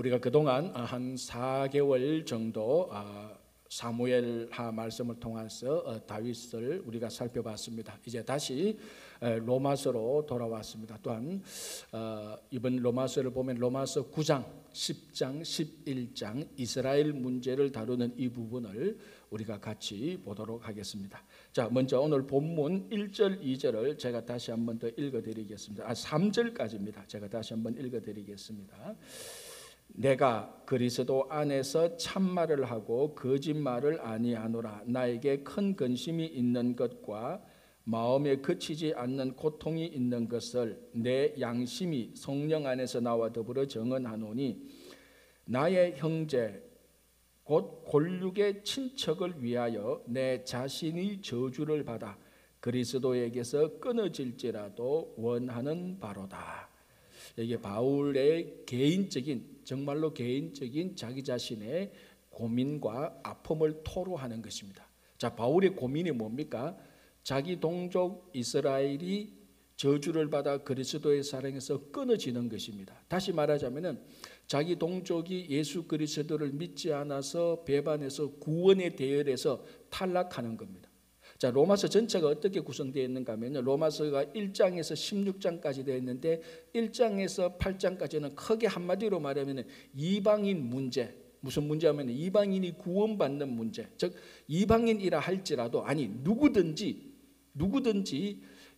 우리가 그동안 한 4개월 정도 사무엘하 말씀을 통해서 다윗을 우리가 살펴봤습니다. 이제 다시 로마서로 돌아왔습니다. 또한 이번 로마서를 보면 로마서 9장, 10장, 11장 이스라엘 문제를 다루는 이 부분을 우리가 같이 보도록 하겠습니다. 자, 먼저 오늘 본문 1절, 2절을 제가 다시 한번 더 읽어드리겠습니다. 3절까지입니다. 제가 다시 한번 읽어드리겠습니다. 내가 그리스도 안에서 참말을 하고 거짓말을 아니하노라. 나에게 큰 근심이 있는 것과 마음에 그치지 않는 고통이 있는 것을 내 양심이 성령 안에서 나와 더불어 증언하노니 나의 형제 곧 골육의 친척을 위하여 내 자신이 저주를 받아 그리스도에게서 끊어질지라도 원하는 바로다. 이게 바울의 개인적인, 정말로 개인적인 자기 자신의 고민과 아픔을 토로하는 것입니다. 자, 바울의 고민이 뭡니까? 자기 동족 이스라엘이 저주를 받아 그리스도의 사랑에서 끊어지는 것입니다. 다시 말하자면은 자기 동족이 예수 그리스도를 믿지 않아서 배반해서 구원의 대열에서 탈락하는 겁니다. 자, 로마서 전체가 어떻게 구성되어 있는가 하면요, 로마서가 1장에서 16장까지 되어 있는데 1장에서 8장까지는 크게 한마디로 말하면 이방인 문제, 무슨 문제하면 이방인이 구원받는 문제, 즉 이방인이라 할지라도 아니 누구든지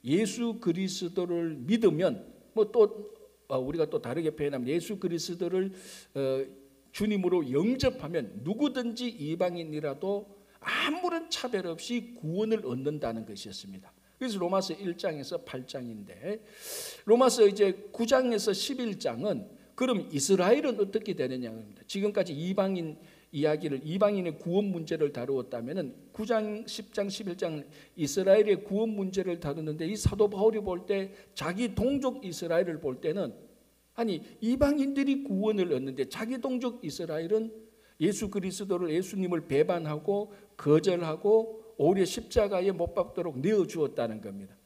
예수 그리스도를 믿으면 뭐 또 우리가 또 다르게 표현하면 예수 그리스도를 주님으로 영접하면 누구든지 이방인이라도 아무런 차별 없이 구원을 얻는다는 것이었습니다. 그래서 로마서 1장에서 8장인데 로마서 이제 9장에서 11장은 그럼 이스라엘은 어떻게 되느냐입니다. 지금까지 이방인 이야기를, 이방인의 구원 문제를 다루었다면은 9장, 10장, 11장 이스라엘의 구원 문제를 다루는데 이 사도 바울이 볼 때 자기 동족 이스라엘을 볼 때는 아니 이방인들이 구원을 얻는데 자기 동족 이스라엘은 예수 그리스도를, 예수님을 배반하고 거절하고 오히려 십자가에 못 박도록 내어주었다는 겁니다.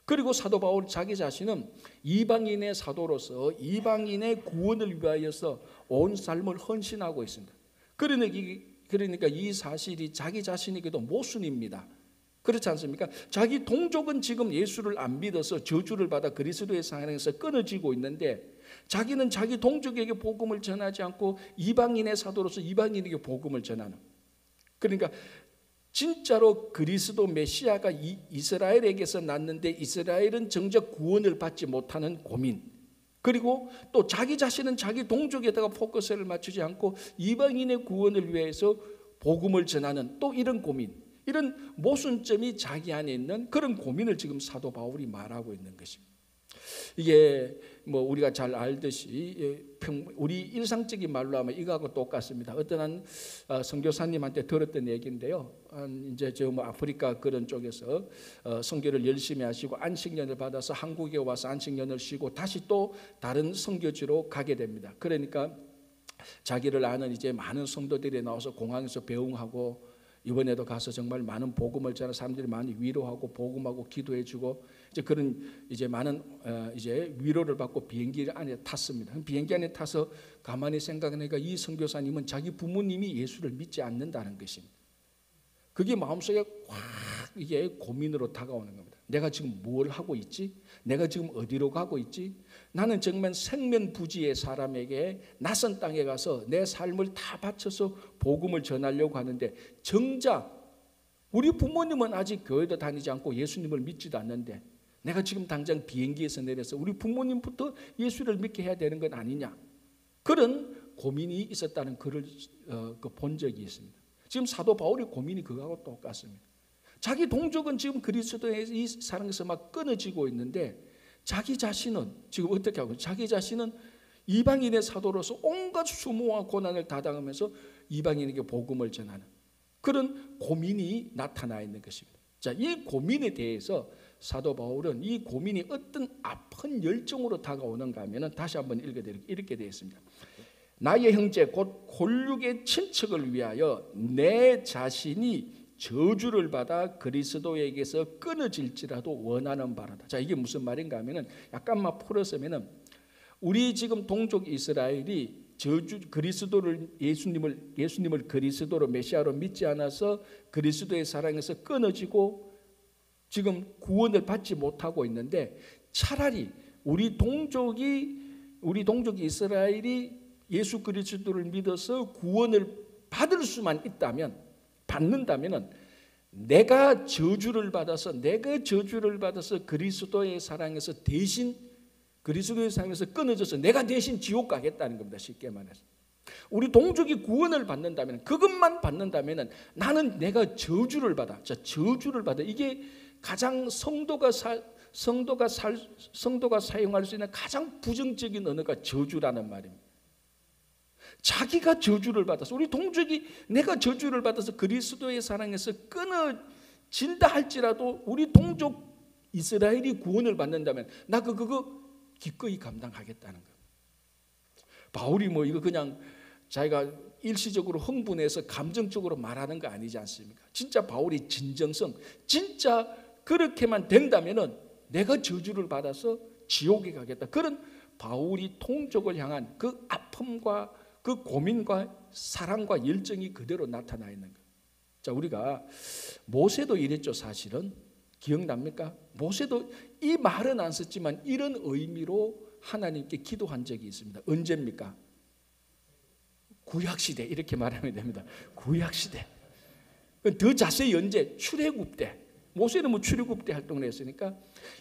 그리고 사도 바울 자기 자신은 이방인의 사도로서 이방인의 구원을 위하여서 온 삶을 헌신하고 있습니다. 그러니까 이 사실이 자기 자신에게도 모순입니다. 그렇지 않습니까? 자기 동족은 지금 예수를 안 믿어서 저주를 받아 그리스도의 사랑에서 끊어지고 있는데 자기는 자기 동족에게 복음을 전하지 않고 이방인의 사도로서 이방인에게 복음을 전하는, 그러니까 진짜로 그리스도 메시아가 이스라엘에게서 났는데 이스라엘은 정작 구원을 받지 못하는 고민, 그리고 또 자기 자신은 자기 동족에다가 포커스를 맞추지 않고 이방인의 구원을 위해서 복음을 전하는 또 이런 고민, 이런 모순점이 자기 안에 있는 그런 고민을 지금 사도 바울이 말하고 있는 것입니다. 이게 뭐 우리가 잘 알듯이 우리 일상적인 말로 하면 이거하고 똑같습니다. 어떤 한 선교사님한테 들었던 얘기인데요. 이제 저 뭐 아프리카 그런 쪽에서 선교를 열심히 하시고 안식년을 받아서 한국에 와서 안식년을 쉬고 다시 또 다른 선교지로 가게 됩니다. 그러니까 자기를 아는 이제 많은 성도들이 나와서 공항에서 배웅하고 이번에도 가서 정말 많은 복음을 전하는 사람들이 많이 위로하고 복음하고 기도해주고 이제 그런 이제 많은 이제 위로를 받고 비행기 안에 탔습니다. 비행기 안에 타서 가만히 생각하니까 이 선교사님은 자기 부모님이 예수를 믿지 않는다는 것입니다. 그게 마음속에 확 이게 고민으로 다가오는 겁니다. 내가 지금 뭘 하고 있지? 내가 지금 어디로 가고 있지? 나는 정말 생면부지의 사람에게 낯선 땅에 가서 내 삶을 다 바쳐서 복음을 전하려고 하는데 정작 우리 부모님은 아직 교회도 다니지 않고 예수님을 믿지도 않는데 내가 지금 당장 비행기에서 내려서 우리 부모님부터 예수를 믿게 해야 되는 건 아니냐, 그런 고민이 있었다는 글을 본 적이 있습니다. 지금 사도 바울의 고민이 그거하고 똑같습니다. 자기 동족은 지금 그리스도의 이 사랑에서 막 끊어지고 있는데 자기 자신은 지금 어떻게 하고, 자기 자신은 이방인의 사도로서 온갖 수모와 고난을 다 당하면서 이방인에게 복음을 전하는 그런 고민이 나타나 있는 것입니다. 자, 이 고민에 대해서 사도 바울은 이 고민이 어떤 아픈 열정으로 다가오는가 하면 다시 한번 읽어드리겠습니다. 이렇게 되어 있습니다. 나의 형제 곧 골육의 친척을 위하여 내 자신이 저주를 받아 그리스도에게서 끊어질지라도 원하는 바라다. 자, 이게 무슨 말인가 하면은 약간만 풀었으면은 우리 지금 동족 이스라엘이 그리스도를 예수님을 그리스도로 메시아로 믿지 않아서 그리스도의 사랑에서 끊어지고 지금 구원을 받지 못하고 있는데, 차라리 우리 동족이 이스라엘이 예수 그리스도를 믿어서 구원을 받는다면은 내가 저주를 받아서 그리스도의 사랑에서 끊어져서 내가 대신 지옥 가겠다는 겁니다. 쉽게 말해서 우리 동족이 구원을 받는다면, 그것만 받는다면 나는 내가 저주를 받아. 이게 가장 성도가 사용할 수 있는 가장 부정적인 언어가 저주라는 말입니다. 자기가 저주를 받아서, 우리 동족이 내가 저주를 받아서 그리스도의 사랑에서 끊어진다 할지라도 우리 동족 이스라엘이 구원을 받는다면 나 그거 기꺼이 감당하겠다는 거예요. 바울이 이거 그냥 자기가 일시적으로 흥분해서 감정적으로 말하는 거 아니지 않습니까? 진짜 바울이 진정성, 진짜 그렇게만 된다면은 내가 저주를 받아서 지옥에 가겠다. 그런 바울이 동족을 향한 그 아픔과 그 고민과 사랑과 열정이 그대로 나타나 있는 거예요. 자, 우리가 모세도 이랬죠. 사실은 기억납니까? 모세도 이 말은 안 썼지만 이런 의미로 하나님께 기도한 적이 있습니다. 언제입니까? 구약시대, 이렇게 말하면 됩니다. 구약시대. 더 자세히 언제? 출애굽 때. 모세는 출애굽 때 활동을 했으니까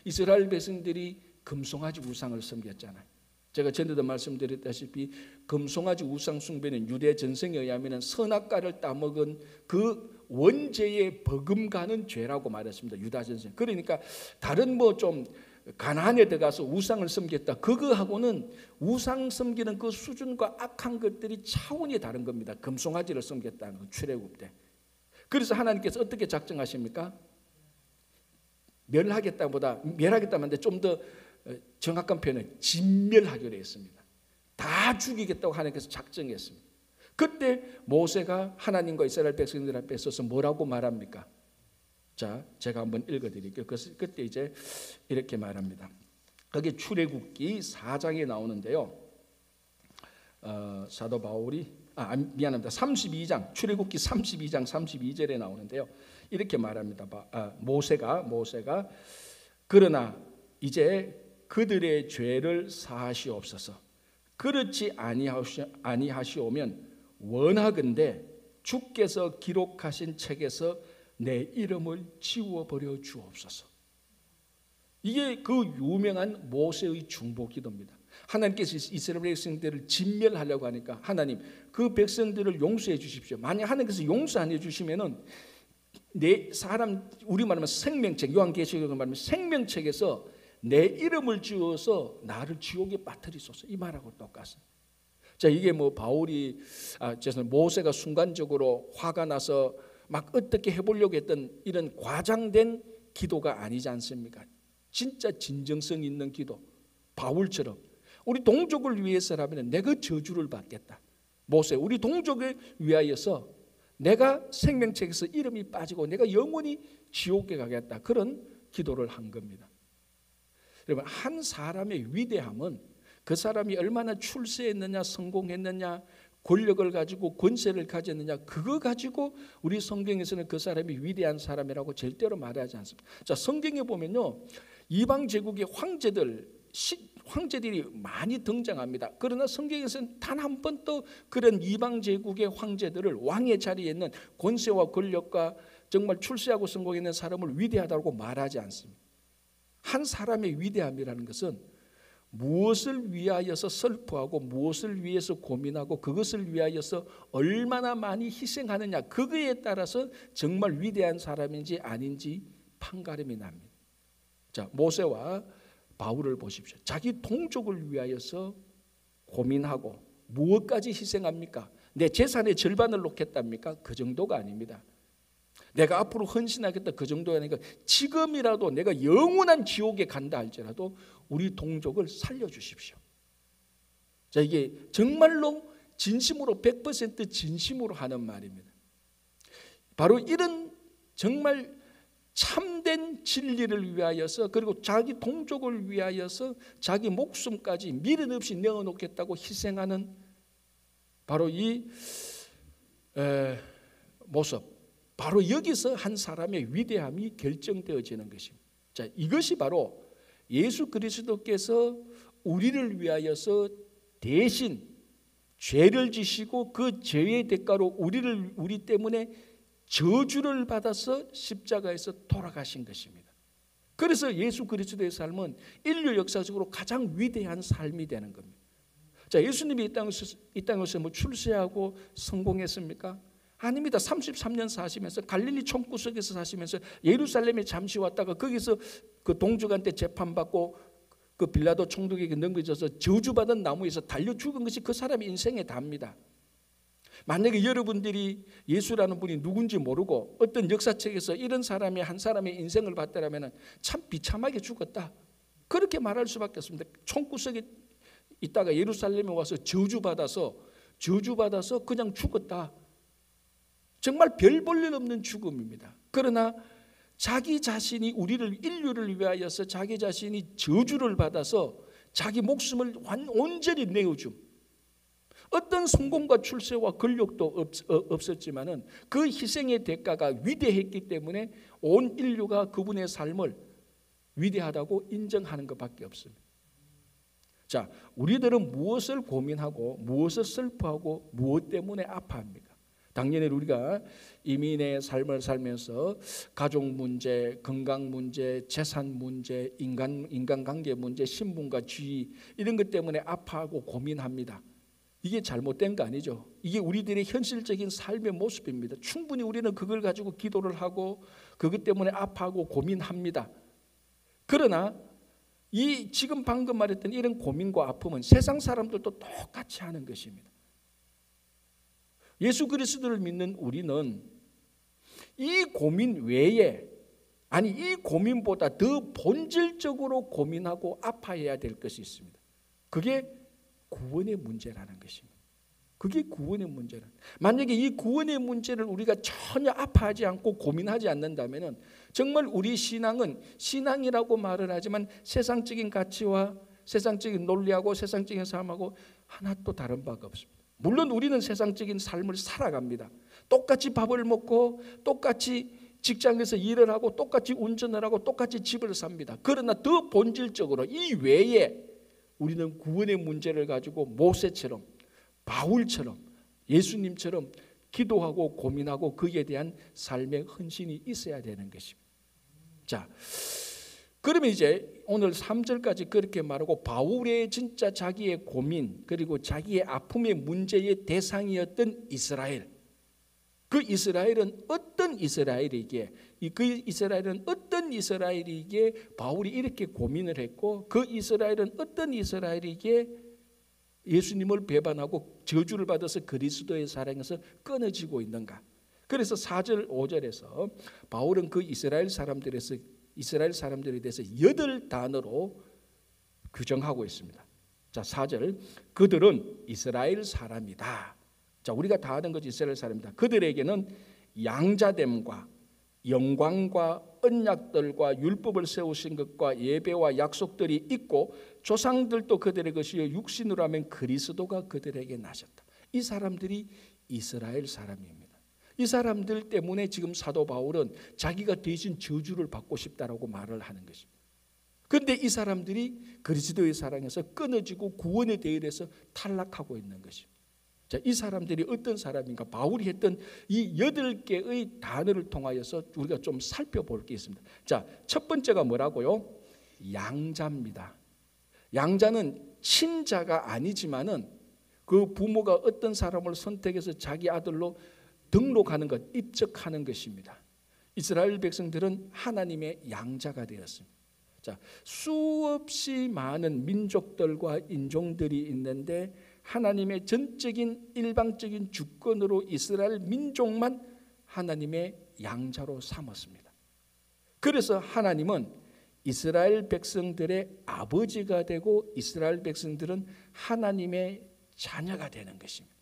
이스라엘 백성들이 금송아지 우상을 섬겼잖아요. 제가 전에도 말씀드렸다시피 금송아지 우상 숭배는 유대 전승에 의하면 선악과를 따먹은 그 원죄에 버금가는 죄라고 말했습니다. 유다 전승. 그러니까 다른 좀 가나안에 들어가서 우상을 섬겼다, 그거하고는 우상 섬기는 그 수준과 악한 것들이 차원이 다른 겁니다. 금송아지를 섬겼다는 거, 출애굽 때. 그래서 하나님께서 어떻게 작정하십니까? 멸하겠다는데 좀 더 정확한 표현은 진멸하기로 했습니다. 다 죽이겠다고 하나님께서 작정했습니다. 그때 모세가 하나님과 이스라엘 백성들 앞에 서서 뭐라고 말합니까? 자, 제가 한번 읽어드릴게요. 그때 이제 이렇게 말합니다. 거기 출애굽기 4장에 나오는데요. 사도 바울이 32장, 출애굽기 32장 32절에 나오는데요. 이렇게 말합니다. 모세가 그러나 이제 그들의 죄를 사하시옵소서. 그렇지 아니하시오면 원하건대 주께서 기록하신 책에서 내 이름을 지워버려 주옵소서. 이게 그 유명한 모세의 중보기도입니다. 하나님께서 이스라엘 백성들을 진멸하려고 하니까 하나님 그 백성들을 용서해 주십시오. 만약 하나님께서 용서 안 해주시면은 우리 말하면 생명책, 요한계시록을 말하면 생명책에서 내 이름을 지어서 나를 지옥에 빠뜨리소서, 이 말하고 똑같습니다. 자, 이게 바울이 모세가 순간적으로 화가 나서 막 어떻게 해보려고 했던 이런 과장된 기도가 아니지 않습니까? 진짜 진정성 있는 기도, 바울처럼 우리 동족을 위해서라면 내가 저주를 받겠다. 모세, 우리 동족을 위하여서 내가 생명책에서 이름이 빠지고 내가 영원히 지옥에 가겠다, 그런 기도를 한 겁니다. 여러분, 한 사람의 위대함은 그 사람이 얼마나 출세했느냐, 성공했느냐, 권력을 가지고 권세를 가졌느냐, 그거 가지고 우리 성경에서는 그 사람이 위대한 사람이라고 절대로 말하지 않습니다. 자, 성경에 보면요, 이방 제국의 황제들이 많이 등장합니다. 그러나 성경에서는 단 한 번도 그런 이방 제국의 황제들을, 왕의 자리에 있는 권세와 권력과 정말 출세하고 성공했는 사람을 위대하다고 말하지 않습니다. 한 사람의 위대함이라는 것은 무엇을 위하여서 슬퍼하고 무엇을 위해서 고민하고 그것을 위하여서 얼마나 많이 희생하느냐, 그거에 따라서 정말 위대한 사람인지 아닌지 판가름이 납니다. 자, 모세와 바울을 보십시오. 자기 동족을 위하여서 고민하고 무엇까지 희생합니까? 내 재산의 절반을 놓겠답니까? 그 정도가 아닙니다. 내가 앞으로 헌신하겠다, 그 정도가 아니라 지금이라도 내가 영원한 지옥에 간다 할지라도 우리 동족을 살려주십시오. 자, 이게 정말로 진심으로 100% 진심으로 하는 말입니다. 바로 이런 정말 참된 진리를 위하여서, 그리고 자기 동족을 위하여서 자기 목숨까지 미련 없이 내어놓겠다고 희생하는 바로 이 모습, 바로 여기서 한 사람의 위대함이 결정되어지는 것입니다. 자, 이것이 바로 예수 그리스도께서 우리를 위하여서 대신 죄를 지시고 그 죄의 대가로 우리 때문에 저주를 받아서 십자가에서 돌아가신 것입니다. 그래서 예수 그리스도의 삶은 인류 역사적으로 가장 위대한 삶이 되는 겁니다. 자, 예수님이 이 땅에서 뭐 출세하고 성공했습니까? 아닙니다. 33년 사시면서 갈릴리 총구석에서 사시면서 예루살렘에 잠시 왔다가 거기서 그 동족한테 재판받고 그 빌라도 총독에게 넘겨져서 저주받은 나무에서 달려 죽은 것이 그 사람의 인생의 답니다. 만약에 여러분들이 예수라는 분이 누군지 모르고 어떤 역사책에서 이런 사람이 한 사람의 인생을 봤다면 참 비참하게 죽었다, 그렇게 말할 수밖에 없습니다. 총구석에 있다가 예루살렘에 와서 저주받아서 그냥 죽었다. 정말 별 볼 일 없는 죽음입니다. 그러나 자기 자신이 인류를 위하여서 자기 자신이 저주를 받아서 자기 목숨을 온전히 내어줌. 어떤 성공과 출세와 권력도 없었지만은 그 희생의 대가가 위대했기 때문에 온 인류가 그분의 삶을 위대하다고 인정하는 것밖에 없습니다. 자, 우리들은 무엇을 고민하고 무엇을 슬퍼하고 무엇 때문에 아파합니까? 당연히 우리가 이민의 삶을 살면서 가족 문제, 건강 문제, 재산 문제, 인간관계 문제, 신분과 지위 이런 것 때문에 아파하고 고민합니다. 이게 잘못된 거 아니죠. 이게 우리들의 현실적인 삶의 모습입니다. 충분히 우리는 그걸 가지고 기도를 하고 그것 때문에 아파하고 고민합니다. 그러나 이 지금 방금 말했던 이런 고민과 아픔은 세상 사람들도 똑같이 하는 것입니다. 예수 그리스도를 믿는 우리는 이 고민 외에, 아니 이 고민보다 더 본질적으로 고민하고 아파해야 될 것이 있습니다. 그게 구원의 문제라는 것입니다. 그게 구원의 문제라. 만약에 이 구원의 문제를 우리가 전혀 아파하지 않고 고민하지 않는다면 정말 우리 신앙은, 신앙이라고 말을 하지만 세상적인 가치와 세상적인 논리하고 세상적인 삶하고 하나도 다른 바가 없습니다. 물론 우리는 세상적인 삶을 살아갑니다. 똑같이 밥을 먹고 똑같이 직장에서 일을 하고 똑같이 운전을 하고 똑같이 집을 삽니다. 그러나 더 본질적으로 이 외에 우리는 구원의 문제를 가지고 모세처럼, 바울처럼, 예수님처럼 기도하고 고민하고 거기에 대한 삶의 헌신이 있어야 되는 것입니다. 자, 그러면 이제 오늘 3절까지 그렇게 말하고 바울의 진짜 자기의 고민 그리고 자기의 아픔의 문제의 대상이었던 이스라엘, 그 이스라엘은 어떤 이스라엘이기에, 그 이스라엘은 어떤 이스라엘이기에 바울이 이렇게 고민을 했고 그 이스라엘은 어떤 이스라엘이기에 예수님을 배반하고 저주를 받아서 그리스도의 사랑에서 끊어지고 있는가. 그래서 4절 5절에서 바울은 그 이스라엘 사람들에 대해서 8단어로 규정하고 있습니다. 자, 4절, 그들은 이스라엘 사람이다. 자, 우리가 다 아는 것이 이스라엘 사람이다. 그들에게는 양자됨과 영광과 언약들과 율법을 세우신 것과 예배와 약속들이 있고 조상들도 그들의 것이요 육신으로 하면 그리스도가 그들에게 나셨다. 이 사람들이 이스라엘 사람입니다. 이 사람들 때문에 지금 사도 바울은 자기가 대신 저주를 받고 싶다라고 말을 하는 것입니다. 그런데 이 사람들이 그리스도의 사랑에서 끊어지고 구원의 대열에서 탈락하고 있는 것입니다. 자, 이 사람들이 어떤 사람인가? 바울이 했던 이 8개의 단어를 통하여서 우리가 좀 살펴볼 게 있습니다. 자, 첫 번째가 뭐라고요? 양자입니다. 양자는 친자가 아니지만은 그 부모가 어떤 사람을 선택해서 자기 아들로 등록하는 것, 입적하는 것입니다. 이스라엘 백성들은 하나님의 양자가 되었습니다. 자, 수없이 많은 민족들과 인종들이 있는데 하나님의 전적인 일방적인 주권으로 이스라엘 민족만 하나님의 양자로 삼았습니다. 그래서 하나님은 이스라엘 백성들의 아버지가 되고 이스라엘 백성들은 하나님의 자녀가 되는 것입니다.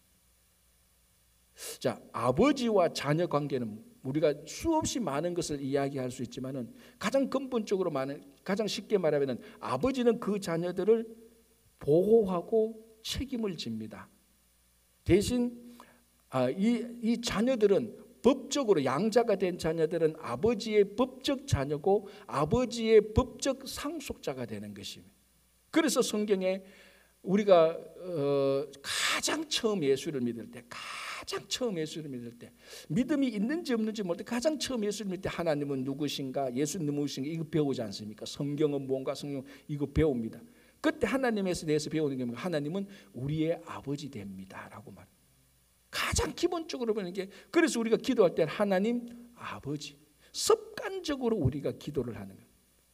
자, 아버지와 자녀 관계는 우리가 수없이 많은 것을 이야기할 수 있지만은 가장 근본적으로 가장 쉽게 말하면은 아버지는 그 자녀들을 보호하고 책임을 집니다. 대신 이 자녀들은 법적으로 양자가 된 자녀들은 아버지의 법적 자녀고 아버지의 법적 상속자가 되는 것입니다. 그래서 성경에 우리가 가장 처음 예수를 믿을 때, 믿음이 있는지 없는지 모를 때 가장 처음 예수를 믿을 때 하나님은 누구신가, 예수는 누구신가 이거 배우지 않습니까? 성경은 뭔가, 성경 이거 배웁니다. 그때 하나님에서 대해서 배우는 게 뭔가, 하나님은 우리의 아버지 됩니다라고 말합니다. 가장 기본적으로 보는 게, 그래서 우리가 기도할 때 하나님 아버지, 습관적으로 우리가 기도를 하는 거예요.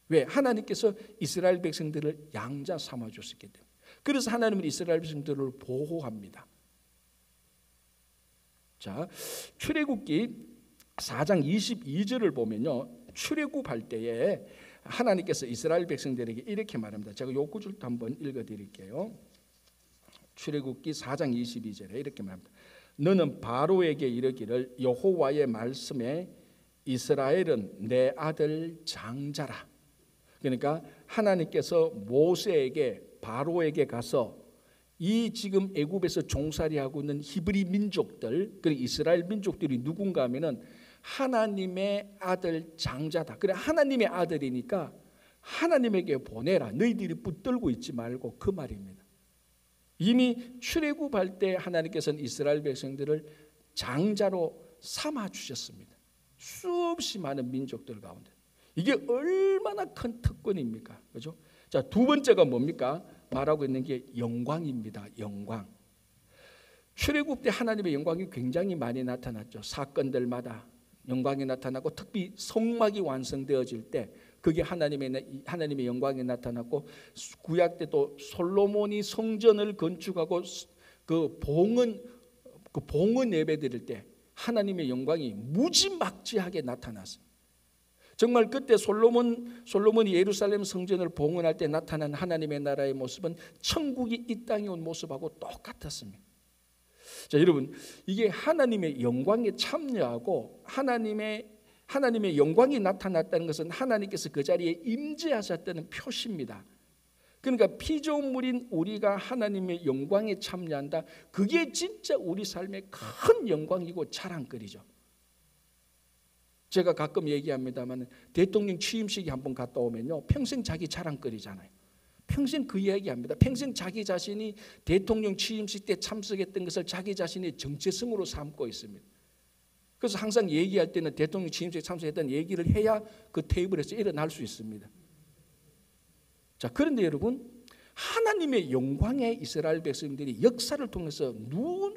왜? 하나님께서 이스라엘 백성들을 양자 삼아줬었기 때문에. 그래서 하나님은 이스라엘 백성들을 보호합니다. 자, 출애굽기 4장 22절을 보면요, 출애굽할 때에 하나님께서 이스라엘 백성들에게 이렇게 말합니다. 제가 요 구절도 한번 읽어드릴게요. 출애굽기 4장 22절에 이렇게 말합니다. 너는 바로에게 이르기를 여호와의 말씀에 이스라엘은 내 아들 장자라. 그러니까 하나님께서 모세에게, 바로에게 가서 이 지금 애굽에서 종살이하고 있는 히브리 민족들, 그리고 이스라엘 민족들이 누군가 하면은 하나님의 아들 장자다. 그래, 하나님의 아들이니까 하나님에게 보내라. 너희들이 붙들고 있지 말고, 그 말입니다. 이미 출애굽할 때 하나님께서는 이스라엘 백성들을 장자로 삼아 주셨습니다. 수없이 많은 민족들 가운데. 이게 얼마나 큰 특권입니까? 그렇죠? 자, 두 번째가 뭡니까? 말하고 있는 게 영광입니다. 영광. 출애굽 때 하나님의 영광이 굉장히 많이 나타났죠. 사건들마다 영광이 나타나고, 특히 성막이 완성되어질 때 그게 하나님의 영광이 나타났고, 구약 때 또 솔로몬이 성전을 건축하고 그 봉헌 예배드릴 때 하나님의 영광이 무지막지하게 나타났습니다. 정말 그때 솔로몬이 예루살렘 성전을 봉헌할 때 나타난 하나님의 나라의 모습은 천국이 이 땅에 온 모습하고 똑같았습니다. 자, 여러분, 이게 하나님의 영광에 참여하고 하나님의 영광이 나타났다는 것은 하나님께서 그 자리에 임재하셨다는 표시입니다. 그러니까 피조물인 우리가 하나님의 영광에 참여한다. 그게 진짜 우리 삶의 큰 영광이고 자랑거리죠. 제가 가끔 얘기합니다만, 대통령 취임식에 한번 갔다 오면요, 평생 자기 자랑거리잖아요. 평생 그 이야기합니다. 평생 자기 자신이 대통령 취임식 때 참석했던 것을 자기 자신의 정체성으로 삼고 있습니다. 그래서 항상 얘기할 때는 대통령 취임식에 참석했던 얘기를 해야 그 테이블에서 일어날 수 있습니다. 자, 그런데 여러분, 하나님의 영광에 이스라엘 백성들이 역사를 통해서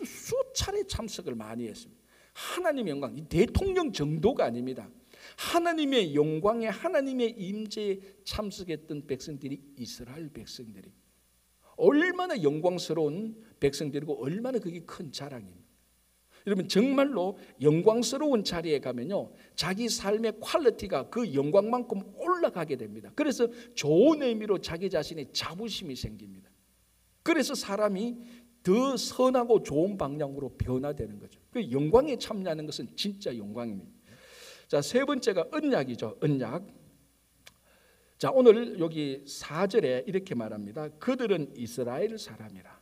수차례 참석을 많이 했습니다. 하나님의 영광, 이 대통령 정도가 아닙니다. 하나님의 영광에, 하나님의 임재에 참석했던 백성들이 이스라엘 백성들이 얼마나 영광스러운 백성들이고 얼마나 그게 큰 자랑입니다. 여러분, 정말로 영광스러운 자리에 가면요, 자기 삶의 퀄리티가 그 영광만큼 올라가게 됩니다. 그래서 좋은 의미로 자기 자신의 자부심이 생깁니다. 그래서 사람이 더 선하고 좋은 방향으로 변화되는 거죠. 그 영광에 참여하는 것은 진짜 영광입니다. 자, 세 번째가 언약이죠. 언약. 자, 오늘 여기 4절에 이렇게 말합니다. 그들은 이스라엘 사람이라.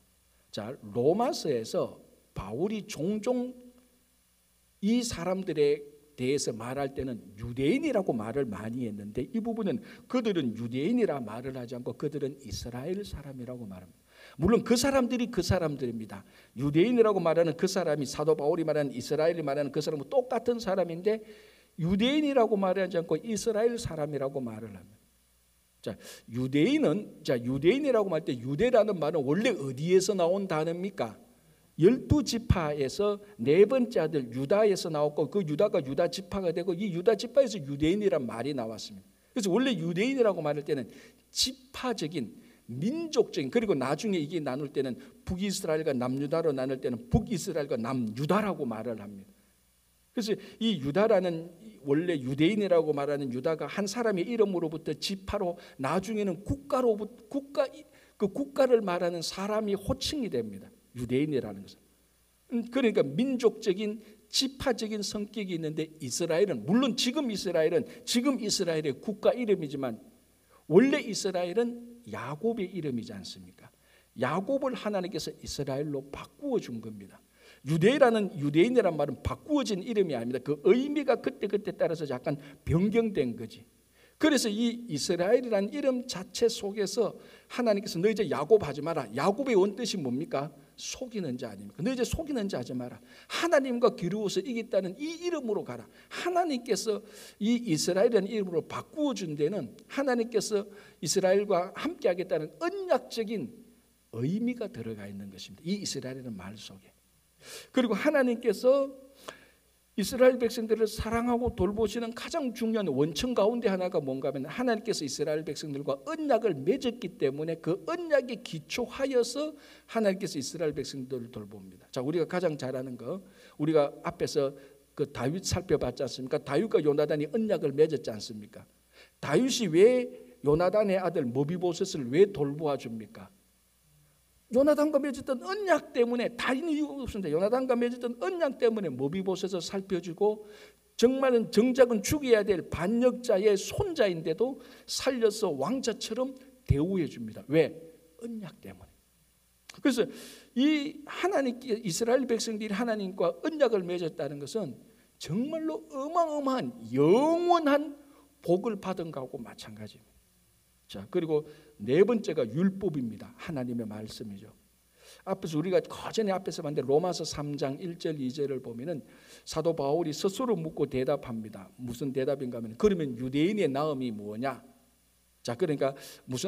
자, 로마서에서 바울이 종종 이 사람들에 대해서 말할 때는 유대인이라고 말을 많이 했는데, 이 부분은 그들은 유대인이라 말을 하지 않고 그들은 이스라엘 사람이라고 말합니다. 물론 그 사람들이 그 사람들입니다. 유대인이라고 말하는 그 사람이 사도 바울이 말하는 이스라엘이 말하는 그 사람은 똑같은 사람인데, 유대인이라고 말하지 않고 이스라엘 사람이라고 말을 합니다. 자, 유대인이라고 말 때 유대라는 말은 원래 어디에서 나온 단어입니까? 12지파에서 네 번째 아들 유다에서 나왔고, 그 유다가 유다 지파가 되고, 이 유다 지파에서 유대인이란 말이 나왔습니다. 그래서 원래 유대인이라고 말할 때는 지파적인, 민족적인, 그리고 나중에 이게 나눌 때는 북이스라엘과 남유다로 나눌 때는 북이스라엘과 남유다라고 말을 합니다. 그래서 이 유다라는, 원래 유대인이라고 말하는 유다가 한 사람의 이름으로부터 지파로, 나중에는 국가를 말하는 사람이 호칭이 됩니다. 유대인이라는 것은. 그러니까 민족적인, 지파적인 성격이 있는데, 이스라엘은, 물론 지금 이스라엘의 국가 이름이지만 원래 이스라엘은 야곱의 이름이지 않습니까? 야곱을 하나님께서 이스라엘로 바꾸어 준 겁니다. 유대인이란 말은 바꾸어진 이름이 아닙니다. 그 의미가 그때 따라서 약간 변경된 거지. 그래서 이 이스라엘이라는 이름 자체 속에서 하나님께서 너 이제 야곱 하지 마라. 야곱의 원뜻이 뭡니까? 속이는 자 아닙니까? 너 이제 속이는 자 하지 마라. 하나님과 겨루어서 이겼다는 이 이름으로 가라. 하나님께서 이 이스라엘이라는 이름으로 바꾸어 준 데는 하나님께서 이스라엘과 함께 하겠다는 언약적인 의미가 들어가 있는 것입니다. 이 이스라엘이라는 말 속에. 그리고 하나님께서 이스라엘 백성들을 사랑하고 돌보시는 가장 중요한 원천 가운데 하나가 뭔가 하면 하나님께서 이스라엘 백성들과 언약을 맺었기 때문에 그 언약에 기초하여서 하나님께서 이스라엘 백성들을 돌봅니다. 자, 우리가 가장 잘 아는 거, 우리가 앞에서 그 다윗 살펴봤지 않습니까? 다윗과 요나단이 언약을 맺었지 않습니까? 다윗이 왜 요나단의 아들 모비보셋을 왜 돌보아 줍니까? 요나단과 맺었던 언약 때문에, 다른 이유가 없습니다. 요나단과 맺었던 언약 때문에 모비보셋을 살펴주고, 정말은 정작은 죽여야 될 반역자의 손자인데도 살려서 왕자처럼 대우해 줍니다. 왜? 언약 때문에. 그래서 이 하나님께 이스라엘 백성들이 하나님과 언약을 맺었다는 것은 정말로 어마어마한 영원한 복을 받은 것하고 마찬가지입니다. 자, 그리고 네 번째가 율법입니다. 하나님의 말씀이죠. 앞에서 우리가 거전에 앞에서 봤는데 로마서 3장 1절 2절을 보면은 사도 바울이 스스로 묻고 대답합니다. 무슨 대답인가 하면 그러면 유대인의 나음이 뭐냐? 자, 그러니까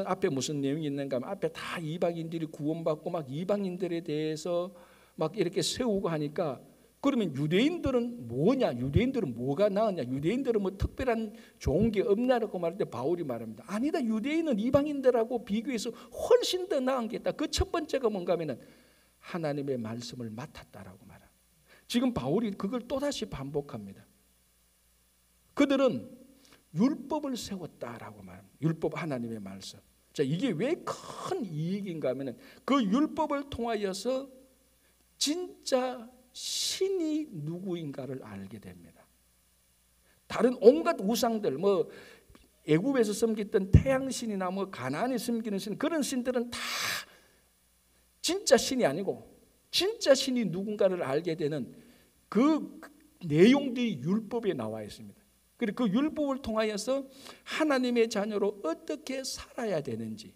앞에 무슨 내용이 있는가 하면 앞에 다 이방인들이 구원받고 막 이방인들에 대해서 막 이렇게 세우고 하니까 그러면 유대인들은 뭐냐? 유대인들은 뭐가 나으냐? 유대인들은 뭐 특별한 좋은 게 없냐라고 말할 때 바울이 말합니다. 아니다. 유대인은 이방인들하고 비교해서 훨씬 더 나은 게 있다. 그 첫 번째가 뭔가 하면은 하나님의 말씀을 맡았다라고 말합니다. 지금 바울이 그걸 또다시 반복합니다. 그들은 율법을 세웠다라고 말합니다. 율법, 하나님의 말씀. 자, 이게 왜 큰 이익인가 하면은 그 율법을 통하여서 진짜 신이 누구인가를 알게 됩니다. 다른 온갖 우상들, 뭐 애굽에서 섬겼던 태양신이나 뭐 가나안에 섬기는 신, 그런 신들은 다 진짜 신이 아니고 진짜 신이 누군가를 알게 되는 그 내용들이 율법에 나와 있습니다. 그리고 그 율법을 통하여서 하나님의 자녀로 어떻게 살아야 되는지,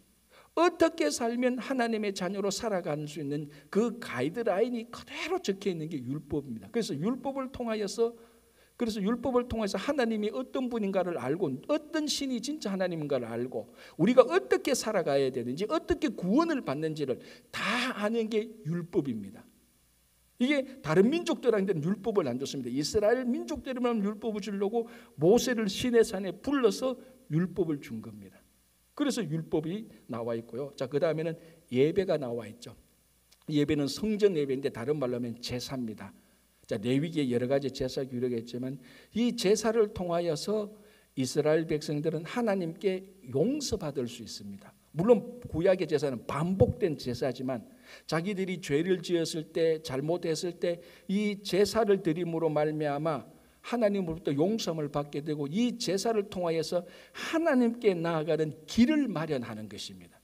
어떻게 살면 하나님의 자녀로 살아갈 수 있는 그 가이드라인이 그대로 적혀 있는 게 율법입니다. 그래서 율법을 통하여서 하나님이 어떤 분인가를 알고, 어떤 신이 진짜 하나님인가를 알고, 우리가 어떻게 살아가야 되는지, 어떻게 구원을 받는지를 다 아는 게 율법입니다. 이게 다른 민족들한테는 율법을 안 줬습니다. 이스라엘 민족들에만 율법을 주려고 모세를 시내산에 불러서 율법을 준 겁니다. 그래서 율법이 나와 있고요. 자, 그 다음에는 예배가 나와 있죠. 예배는 성전 예배인데 다른 말로 하면 제사입니다. 자, 레위기에 여러 가지 제사 규례가 있지만 이 제사를 통하여서 이스라엘 백성들은 하나님께 용서받을 수 있습니다. 물론 구약의 제사는 반복된 제사지만 자기들이 죄를 지었을 때, 잘못했을 때 이 제사를 드림으로 말미암아 하나님으로부터 용서함을 받게 되고 이 제사를 통하여서 하나님께 나아가는 길을 마련하는 것입니다.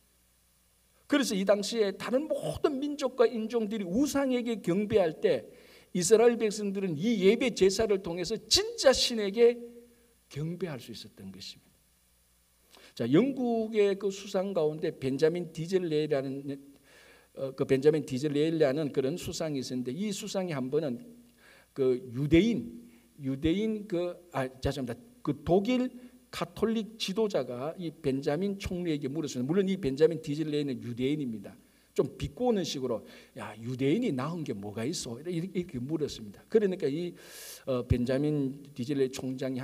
그래서 이 당시에 다른 모든 민족과 인종들이 우상에게 경배할 때 이스라엘 백성들은 이 예배 제사를 통해서 진짜 신에게 경배할 수 있었던 것입니다. 자, 영국의 그 수상 가운데 벤자민 디즐레이라는 그런 수상이 있었는데 이 수상이 한 번은 그 유대인 그 독일 가톨릭 지도자가 이 벤자민 총리에게 물었습니다. 물론 이 벤자민 디즐레이는 유대인입니다. 좀 비꼬는 식으로 야, 유대인이 나은 게 뭐가 있어? 이렇게 물었습니다. 그러니까 이 벤자민 디즐레이 총장이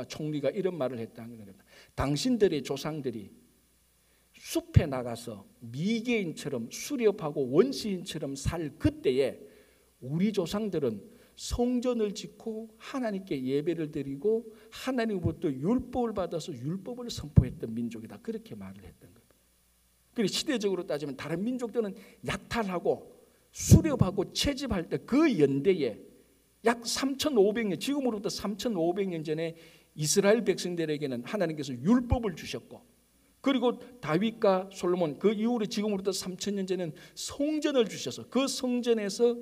총리가 이런 말을 했다는 겁니다. 당신들의 조상들이 숲에 나가서 미개인처럼 수렵하고 원시인처럼 살 그때에 우리 조상들은 성전을 짓고 하나님께 예배를 드리고 하나님으로부터 율법을 받아서 율법을 선포했던 민족이다. 그렇게 말을 했던 거예요. 그리고 시대적으로 따지면 다른 민족들은 약탈하고 수렵하고 채집할 때 그 연대에 약 3,500년, 지금으로부터 3,500년 전에 이스라엘 백성들에게는 하나님께서 율법을 주셨고 그리고 다윗과 솔로몬 그 이후로 지금으로부터 3000년 전에는 성전을 주셔서 그 성전에서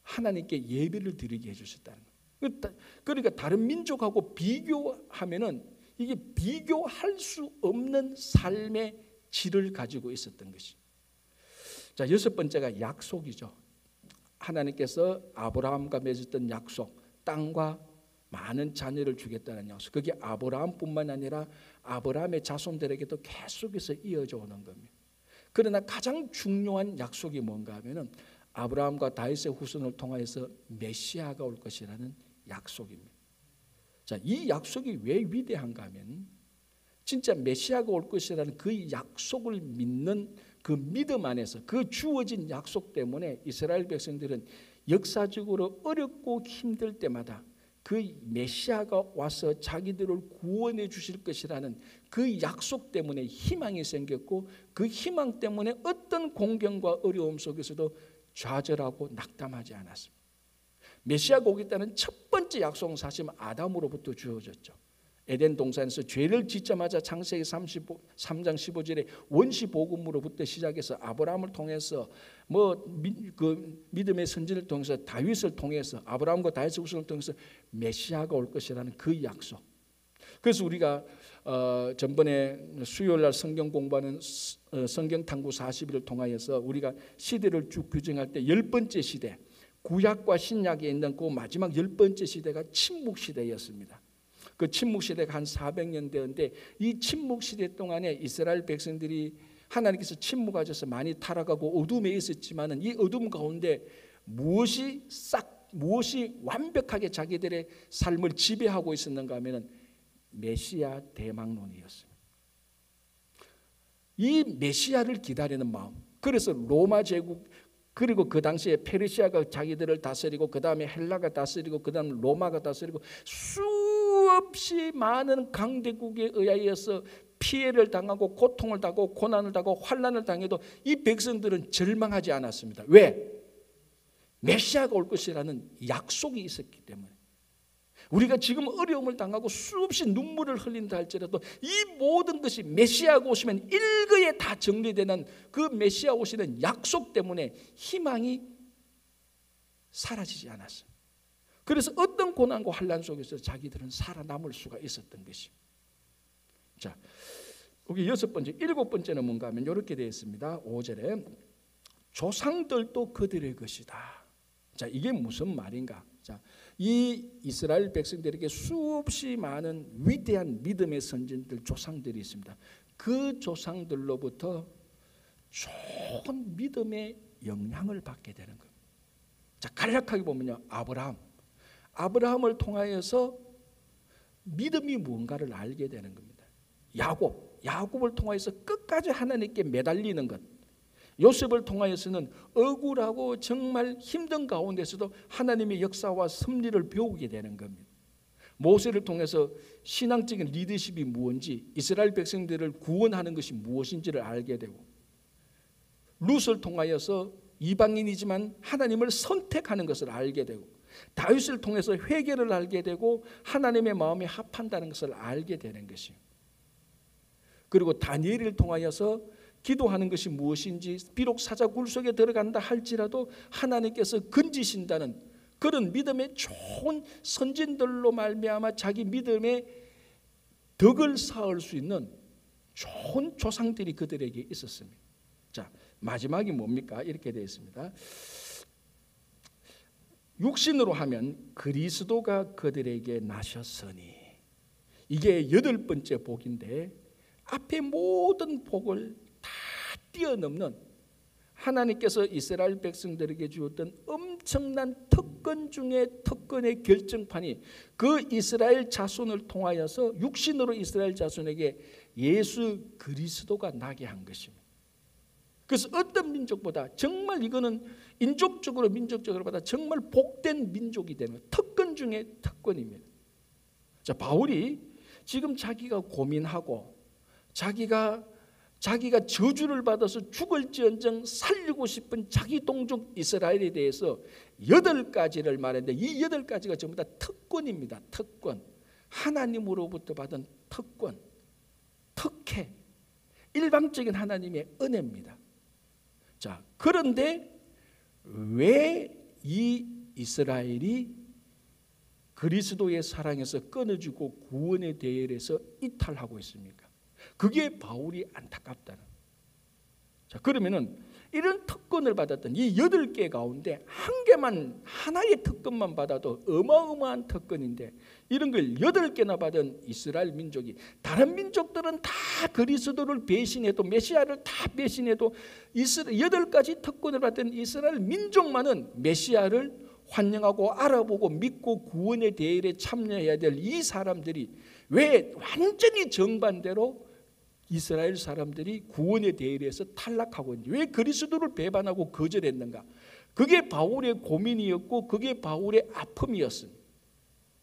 하나님께 예배를 드리게 해주셨다는 거예요. 그러니까 다른 민족하고 비교하면은 이게 비교할 수 없는 삶의 질을 가지고 있었던 것이. 자, 여섯 번째가 약속이죠. 하나님께서 아브라함과 맺었던 약속, 땅과 많은 자녀를 주겠다는 약속. 그게 아브라함뿐만 아니라 아브라함의 자손들에게도 계속해서 이어져 오는 겁니다. 그러나 가장 중요한 약속이 뭔가 하면은 아브라함과 다윗의 후손을 통하여서 메시아가 올 것이라는 약속입니다. 자, 이 약속이 왜 위대한가 하면 진짜 메시아가 올 것이라는 그 약속을 믿는 그 믿음 안에서 그 주어진 약속 때문에 이스라엘 백성들은 역사적으로 어렵고 힘들 때마다 그 메시아가 와서 자기들을 구원해 주실 것이라는 그 약속 때문에 희망이 생겼고 그 희망 때문에 어떤 공경과 어려움 속에서도 좌절하고 낙담하지 않았습니다. 메시아가 오겠다는 첫 번째 약속은 사실 아담으로부터 주어졌죠. 에덴 동산에서 죄를 짓자마자 창세기 3장 15절에 원시 복음으로부터 시작해서 아브라함을 통해서 그 믿음의 선지를 통해서 다윗을 통해서 아브라함과 다윗의 후손을 통해서 메시아가 올 것이라는 그 약속. 그래서 우리가 전번에 수요일 날 성경 공부하는 성경 탐구 40일을 통하여서 우리가 시대를 쭉 규정할 때 10번째 시대, 구약과 신약에 있는 그 마지막 10번째 시대가 침묵 시대였습니다. 그 침묵 시대가 한 400년 되었는데 이 침묵 시대 동안에 이스라엘 백성들이 하나님께서 침묵하셔서 많이 타락하고 어둠에 있었지만은 이 어둠 가운데 무엇이 완벽하게 자기들의 삶을 지배하고 있었는가 하면은 메시아 대망론이었습니다. 이 메시아를 기다리는 마음. 그래서 로마 제국 그리고 그 당시에 페르시아가 자기들을 다스리고 그 다음에 헬라가 다스리고 그 다음 로마가 다스리고 수없이 많은 강대국에 의하여서 피해를 당하고 고통을 당하고 고난을 당하고 환난을 당해도 이 백성들은 절망하지 않았습니다. 왜? 메시아가 올 것이라는 약속이 있었기 때문에. 우리가 지금 어려움을 당하고 수없이 눈물을 흘린다 할지라도 이 모든 것이 메시아가 오시면 일거에 다 정리되는 그 메시아 오시는 약속 때문에 희망이 사라지지 않았어요. 그래서 어떤 고난과 환난 속에서 자기들은 살아남을 수가 있었던 것입니다. 자, 여기 여섯 번째, 일곱 번째는 뭔가 하면 이렇게 되어 있습니다. 5절에 조상들도 그들의 것이다. 자, 이게 무슨 말인가? 자, 이 이스라엘 백성들에게 수없이 많은 위대한 믿음의 선진들 조상들이 있습니다. 그 조상들로부터 좋은 믿음의 영향을 받게 되는 겁니다. 자, 간략하게 보면요, 아브라함을 통하여서 믿음이 뭔가를 알게 되는 겁니다. 야곱을 통하여서 끝까지 하나님께 매달리는 것. 요셉을 통하여서는 억울하고 정말 힘든 가운데서도 하나님의 역사와 섭리를 배우게 되는 겁니다. 모세를 통해서 신앙적인 리더십이 무엇인지, 이스라엘 백성들을 구원하는 것이 무엇인지를 알게 되고, 룻을 통하여서 이방인이지만 하나님을 선택하는 것을 알게 되고, 다윗을 통해서 회개를 알게 되고 하나님의 마음에 합한다는 것을 알게 되는 것이에요. 그리고 다니엘을 통하여서 기도하는 것이 무엇인지, 비록 사자굴 속에 들어간다 할지라도 하나님께서 건지신다는 그런 믿음의 좋은 선진들로 말미암아 자기 믿음의 덕을 쌓을 수 있는 좋은 조상들이 그들에게 있었습니다. 자, 마지막이 뭡니까? 이렇게 되어 있습니다. 육신으로 하면 그리스도가 그들에게 나셨으니. 이게 여덟 번째 복인데 앞에 모든 복을 다 뛰어넘는 하나님께서 이스라엘 백성들에게 주었던 엄청난 특권 중에 특권의 결정판이 그 이스라엘 자손을 통하여서 육신으로 이스라엘 자손에게 예수 그리스도가 나게 한 것입니다. 그래서 어떤 민족보다 정말 이거는 인종적으로 민족적으로 보다 정말 복된 민족이 되는 특권 중에 특권입니다. 자, 바울이 지금 자기가 고민하고 자기가 저주를 받아서 죽을지언정 살리고 싶은 자기 동족 이스라엘에 대해서 8가지를 말했는데 이 8가지가 전부 다 특권입니다. 특권. 하나님으로부터 받은 특권. 특혜, 일방적인 하나님의 은혜입니다. 자, 그런데 왜 이 이스라엘이 그리스도의 사랑에서 끊어지고 구원의 대열에서 이탈하고 있습니까? 그게 바울이 안타깝다는. 자, 그러면은 이런 특권을 받았던 이 8개 가운데 한 개만, 하나의 특권만 받아도 어마어마한 특권인데, 이런 걸 8개나 받은 이스라엘 민족이, 다른 민족들은 다 그리스도를 배신해도, 메시아를 다 배신해도 8가지 특권을 받은 이스라엘 민족만은 메시아를 환영하고 알아보고 믿고 구원의 대열에 참여해야 될 이 사람들이 왜 완전히 정반대로 이스라엘 사람들이 구원의 대열에서 탈락하고 있는지, 왜 그리스도를 배반하고 거절했는가? 그게 바울의 고민이었고 그게 바울의 아픔이었습니다.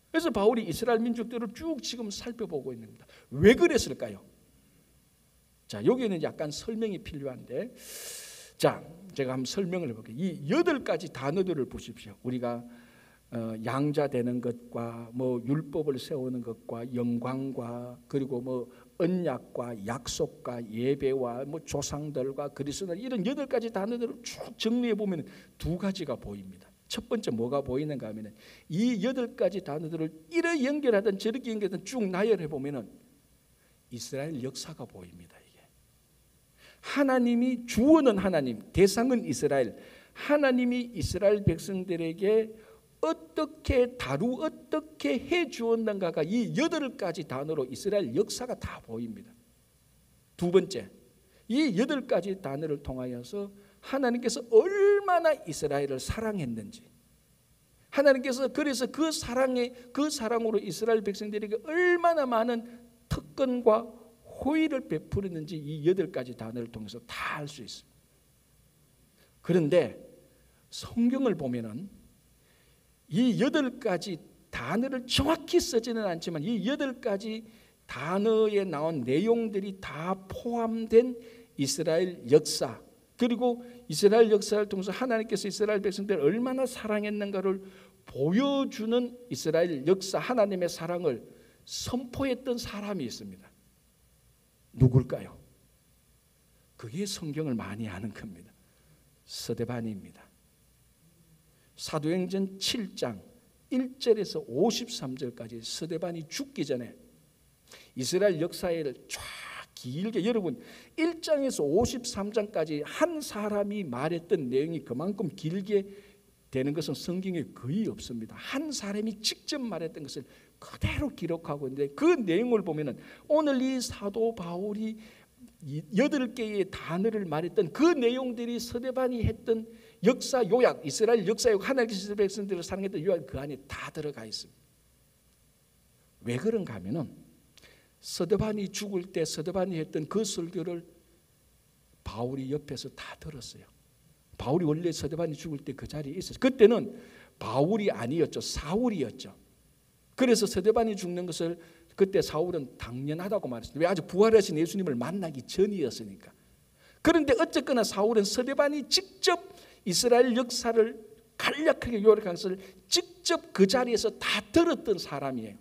그래서 바울이 이스라엘 민족들을 쭉 지금 살펴보고 있는 겁니다. 왜 그랬을까요? 자, 여기는 약간 설명이 필요한데, 자, 제가 한번 설명을 해볼게요. 이 8가지 단어들을 보십시오. 우리가 양자 되는 것과 뭐 율법을 세우는 것과 영광과 그리고 뭐 언약과 약속과 예배와 뭐 조상들과 그리스도, 이런 8가지 단어들을 쭉 정리해 보면 2가지가 보입니다. 첫 번째 뭐가 보이는가 하면 이 8가지 단어들을 이래 연결하든 저렇게 연결하든 쭉 나열해 보면 이스라엘 역사가 보입니다. 이게 하나님이, 주어는 하나님, 대상은 이스라엘, 하나님이 이스라엘 백성들에게 어떻게 어떻게 해 주었는가가 이 8가지 단어로 이스라엘 역사가 다 보입니다. 두 번째, 이 8가지 단어를 통하여서 하나님께서 얼마나 이스라엘을 사랑했는지, 하나님께서 그래서 그 사랑으로 이스라엘 백성들에게 얼마나 많은 특권과 호의를 베풀었는지 이 8가지 단어를 통해서 다 알 수 있습니다. 그런데 성경을 보면은 이 8가지 단어를 정확히 쓰지는 않지만 이 8가지 단어에 나온 내용들이 다 포함된 이스라엘 역사, 그리고 이스라엘 역사를 통해서 하나님께서 이스라엘 백성들을 얼마나 사랑했는가를 보여주는 이스라엘 역사, 하나님의 사랑을 선포했던 사람이 있습니다. 누굴까요? 그게 성경을 많이 아는 겁니다. 스데반입니다. 사도행전 7장 1절에서 53절까지 스데반이 죽기 전에 이스라엘 역사를 쫙 길게, 여러분 1장에서 53장까지 한 사람이 말했던 내용이 그만큼 길게 되는 것은 성경에 거의 없습니다. 한 사람이 직접 말했던 것을 그대로 기록하고 있는데, 그 내용을 보면은 오늘 이 사도 바울이 8개의 단어를 말했던 그 내용들이 스데반이 했던 역사 요약, 이스라엘 역사 요약, 하나님께서 백성들을 사랑했던 요약, 그 안에 다 들어가 있습니다. 왜 그런가 하면은 스데반이 죽을 때 스데반이 했던 그 설교를 바울이 옆에서 다 들었어요. 바울이 원래 스데반이 죽을 때 그 자리에 있었어요. 그때는 바울이 아니었죠. 사울이었죠. 그래서 스데반이 죽는 것을 그때 사울은 당연하다고 말했습니다. 왜? 아직 부활하신 예수님을 만나기 전이었으니까. 그런데 어쨌거나 사울은 스데반이 직접 이스라엘 역사를 간략하게 요약한 것을 직접 그 자리에서 다 들었던 사람이에요.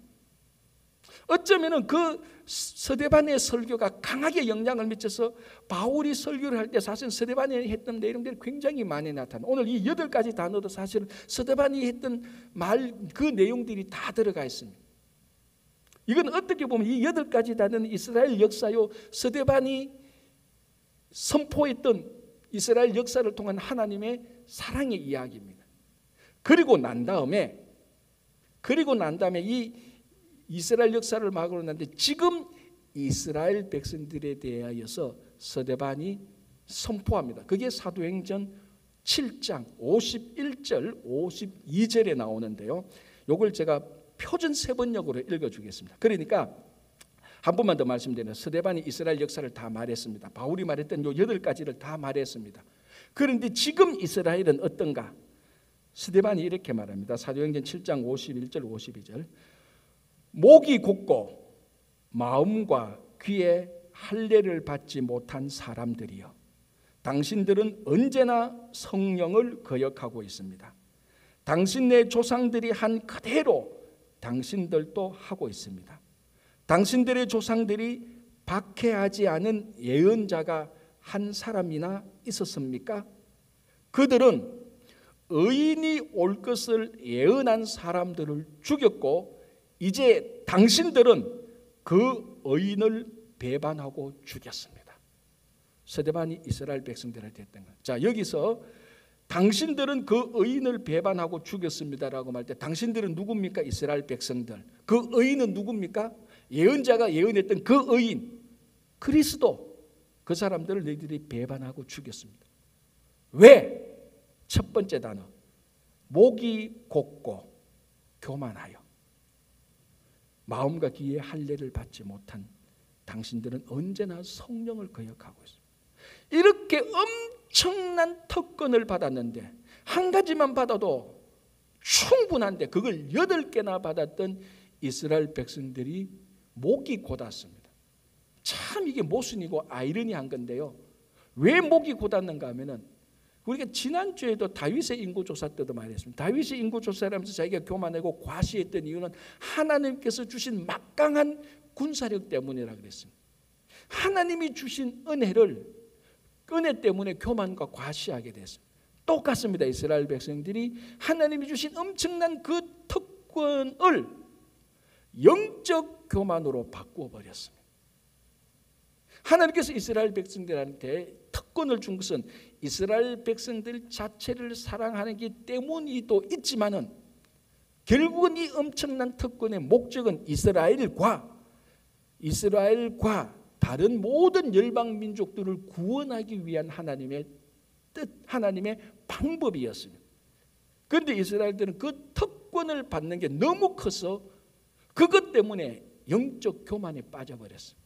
어쩌면은 그 스데반의 설교가 강하게 영향을 미쳐서 바울이 설교를 할 때 사실 스데반이 했던 내용들이 굉장히 많이 나타나요. 오늘 이 8가지 단어도 사실은 스데반이 했던 말, 그 내용들이 다 들어가 있습니다. 이건 어떻게 보면 이 8가지 단어는 이스라엘 역사요, 스데반이 선포했던 이스라엘 역사를 통한 하나님의 사랑의 이야기입니다. 그리고 난 다음에 이 이스라엘 역사를 막으로 났는데, 지금 이스라엘 백성들에 대하여서 스데반이 선포합니다. 그게 사도행전 7장 51절 52절에 나오는데요. 이걸 제가 표준 세번역으로 읽어주겠습니다. 그러니까 한 번만 더 말씀드리면, 스데반이 이스라엘 역사를 다 말했습니다. 바울이 말했던 요 8가지를 다 말했습니다. 그런데 지금 이스라엘은 어떤가? 스데반이 이렇게 말합니다. 사도행전 7장 51절 52절. 목이 곧고 마음과 귀에 할례를 받지 못한 사람들이여, 당신들은 언제나 성령을 거역하고 있습니다. 당신네 조상들이 한 그대로 당신들도 하고 있습니다. 당신들의 조상들이 박해하지 않은 예언자가 한 사람이나 있었습니까? 그들은 의인이 올 것을 예언한 사람들을 죽였고 이제 당신들은 그 의인을 배반하고 죽였습니다. 스데반이 이스라엘 백성들한테 했던 거예요. 자, 여기서 당신들은 그 의인을 배반하고 죽였습니다라고 말 때 당신들은 누굽니까? 이스라엘 백성들. 그 의인은 누굽니까? 예언자가 예언했던 그 의인 그리스도. 그 사람들을 너희들이 배반하고 죽였습니다. 왜? 첫 번째 단어, 목이 곧고 교만하여 마음과 귀에 할례를 받지 못한 당신들은 언제나 성령을 거역하고 있습니다. 이렇게 엄청난 특권을 받았는데 한 가지만 받아도 충분한데 그걸 8개나 받았던 이스라엘 백성들이 목이 곧았습니다. 참 이게 모순이고 아이러니한 건데요. 왜 목이 곧았는가 하면은 우리가 지난주에도 다윗의 인구조사 때도 말했습니다. 다윗의 인구조사를 하면서 자기가 교만하고 과시했던 이유는 하나님께서 주신 막강한 군사력 때문이라고 그랬습니다. 하나님이 주신 은혜 때문에 교만과 과시하게 됐습니다. 똑같습니다. 이스라엘 백성들이 하나님이 주신 엄청난 그 특권을 영적 교만으로 바꾸어 버렸습니다. 하나님께서 이스라엘 백성들한테 특권을 준 것은 이스라엘 백성들 자체를 사랑하기 때문이도 있지만은 결국은 이 엄청난 특권의 목적은 이스라엘과 다른 모든 열방 민족들을 구원하기 위한 하나님의 뜻, 하나님의 방법이었습니다. 그런데 이스라엘들은 그 특권을 받는 게 너무 커서 그것 때문에 영적 교만에 빠져버렸습니다.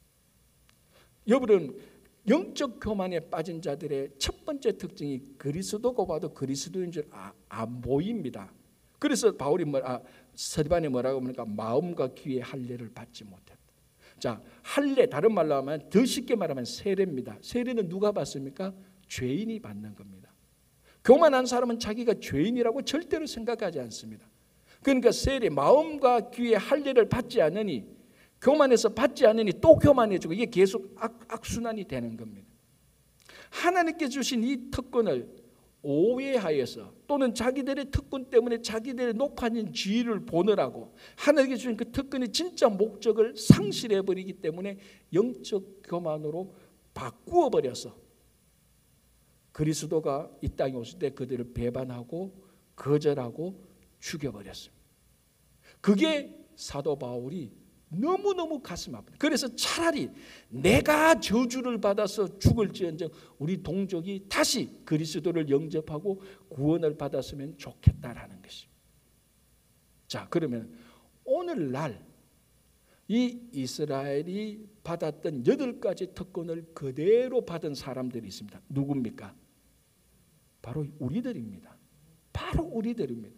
여러분, 영적 교만에 빠진 자들의 첫 번째 특징이 그리스도고 봐도 그리스도인 줄 안 보입니다. 그래서 바울이 스데반이 뭐라고 합니까? 마음과 귀에 할례를 받지 못했다. 자, 할례 다른 말로 하면 더 쉽게 말하면 세례입니다. 세례는 누가 받습니까? 죄인이 받는 겁니다. 교만한 사람은 자기가 죄인이라고 절대로 생각하지 않습니다. 그러니까 세례, 마음과 귀에 할례를 받지 않으니, 교만해서 받지 않으니 또 교만해지고 이게 계속 악순환이 되는 겁니다. 하나님께 주신 이 특권을 오해하여서 또는 자기들의 특권 때문에 자기들의 높아진 지위를 보느라고 하나님께 주신 그 특권의 진짜 목적을 상실해버리기 때문에 영적 교만으로 바꾸어 버려서 그리스도가 이 땅에 오실 때 그들을 배반하고 거절하고 죽여버렸습니다. 그게 사도 바울이 너무너무 가슴 아픕니다. 그래서 차라리 내가 저주를 받아서 죽을지언정 우리 동족이 다시 그리스도를 영접하고 구원을 받았으면 좋겠다라는 것입니다. 자, 그러면 오늘날 이 이스라엘이 받았던 8가지 특권을 그대로 받은 사람들이 있습니다. 누굽니까? 바로 우리들입니다. 바로 우리들입니다.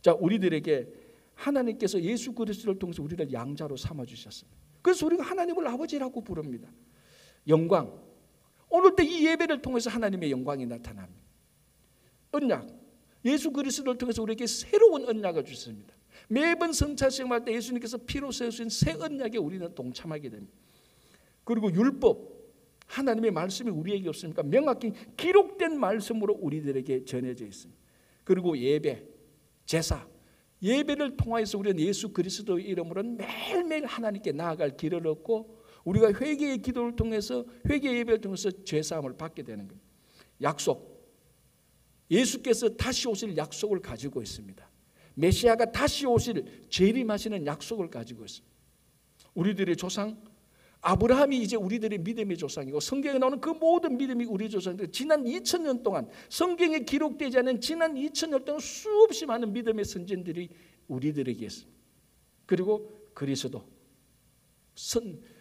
자, 우리들에게 하나님께서 예수 그리스도를 통해서 우리를 양자로 삼아주셨습니다. 그래서 우리가 하나님을 아버지라고 부릅니다. 영광. 오늘 때 이 예배를 통해서 하나님의 영광이 나타납니다. 언약. 예수 그리스도를 통해서 우리에게 새로운 언약을 주셨습니다. 매번 성찬 시험할 때 예수님께서 피로 세우신 새 언약에 우리는 동참하게 됩니다. 그리고 율법. 하나님의 말씀이 우리에게 없습니까? 명확히 기록된 말씀으로 우리들에게 전해져 있습니다. 그리고 예배, 제사. 예배를 통하여서 우리는 예수 그리스도의 이름으로 매일매일 하나님께 나아갈 길을 얻고 우리가 회개의 기도를 통해서 회개 예배를 통해서 죄사함을 받게 되는 겁니다. 약속. 예수께서 다시 오실 약속을 가지고 있습니다. 메시아가 다시 오실 재림하시는 약속을 가지고 있습니다. 우리들의 조상 아브라함이 이제 우리들의 믿음의 조상이고 성경에 나오는 그 모든 믿음이 우리 조상들 지난 2000년 동안 성경에 기록되지 않은 지난 2000년 동안 수없이 많은 믿음의 선진들이 우리들에게 있습니다. 그리고 그리스도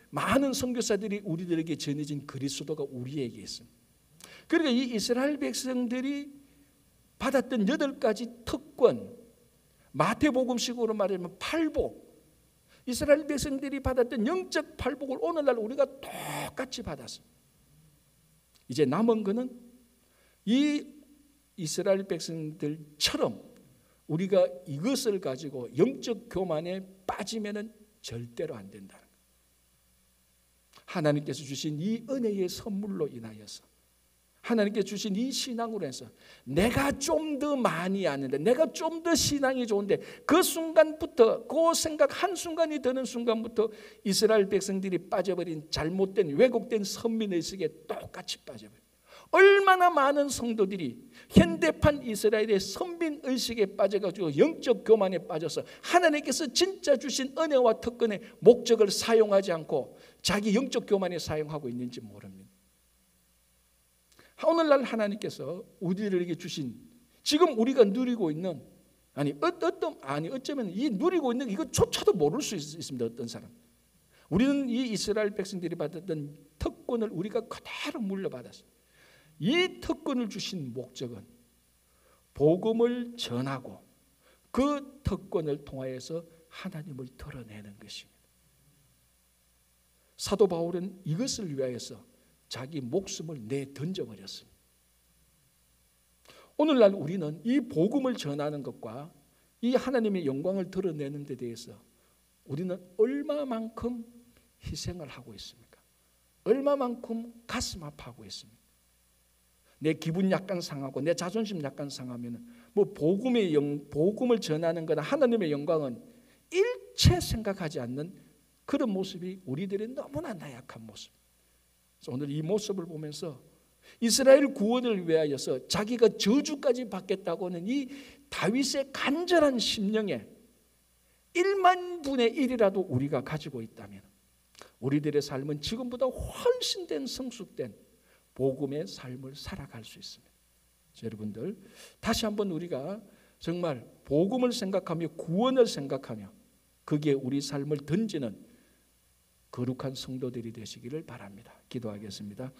많은 선교사들이 우리들에게 전해진 그리스도가 우리에게 있습니다. 그러니까 이 이스라엘 백성들이 받았던 8가지 특권, 마태복음식으로 말하면 팔복, 이스라엘 백성들이 받았던 영적 팔복을 오늘날 우리가 똑같이 받았습니다. 이제 남은 것은 이 이스라엘 백성들처럼 우리가 이것을 가지고 영적 교만에 빠지면 절대로 안 된다는 거예요. 하나님께서 주신 이 은혜의 선물로 인하여서, 하나님께서 주신 이 신앙으로 해서 내가 좀 더 많이 아는데, 내가 좀 더 신앙이 좋은데, 그 순간부터, 그 생각 한순간이 드는 순간부터 이스라엘 백성들이 빠져버린 잘못된 왜곡된 선민의식에 똑같이 빠져버려요. 얼마나 많은 성도들이 현대판 이스라엘의 선민의식에 빠져가지고 영적 교만에 빠져서 하나님께서 진짜 주신 은혜와 특권의 목적을 사용하지 않고 자기 영적 교만에 사용하고 있는지 모릅니다. 오늘날 하나님께서 우리들에게 주신, 지금 우리가 누리고 있는, 어쩌면 이 누리고 있는 이것조차도 모를 수 있습니다. 어떤 사람. 우리는 이 이스라엘 백성들이 받았던 특권을 우리가 그대로 물려받았어요. 이 특권을 주신 목적은 복음을 전하고 그 특권을 통하여서 하나님을 드러내는 것입니다. 사도 바울은 이것을 위하여서 자기 목숨을 내던져버렸습니다. 오늘날 우리는 이 복음을 전하는 것과 이 하나님의 영광을 드러내는 데 대해서 우리는 얼마만큼 희생을 하고 있습니까? 얼마만큼 가슴 아파하고 있습니까? 내 기분 약간 상하고 내 자존심 약간 상하면 복음을 전하는 거나 하나님의 영광은 일체 생각하지 않는 그런 모습이 우리들의 너무나 나약한 모습. 그래서 오늘 이 모습을 보면서 이스라엘 구원을 위하여서 자기가 저주까지 받겠다고 하는 이 다윗의 간절한 심령에 1만 분의 1이라도 우리가 가지고 있다면 우리들의 삶은 지금보다 훨씬 된 성숙된 복음의 삶을 살아갈 수 있습니다. 여러분들, 다시 한번 우리가 정말 복음을 생각하며 구원을 생각하며 거기에 우리 삶을 던지는 거룩한 성도들이 되시기를 바랍니다. 기도하겠습니다.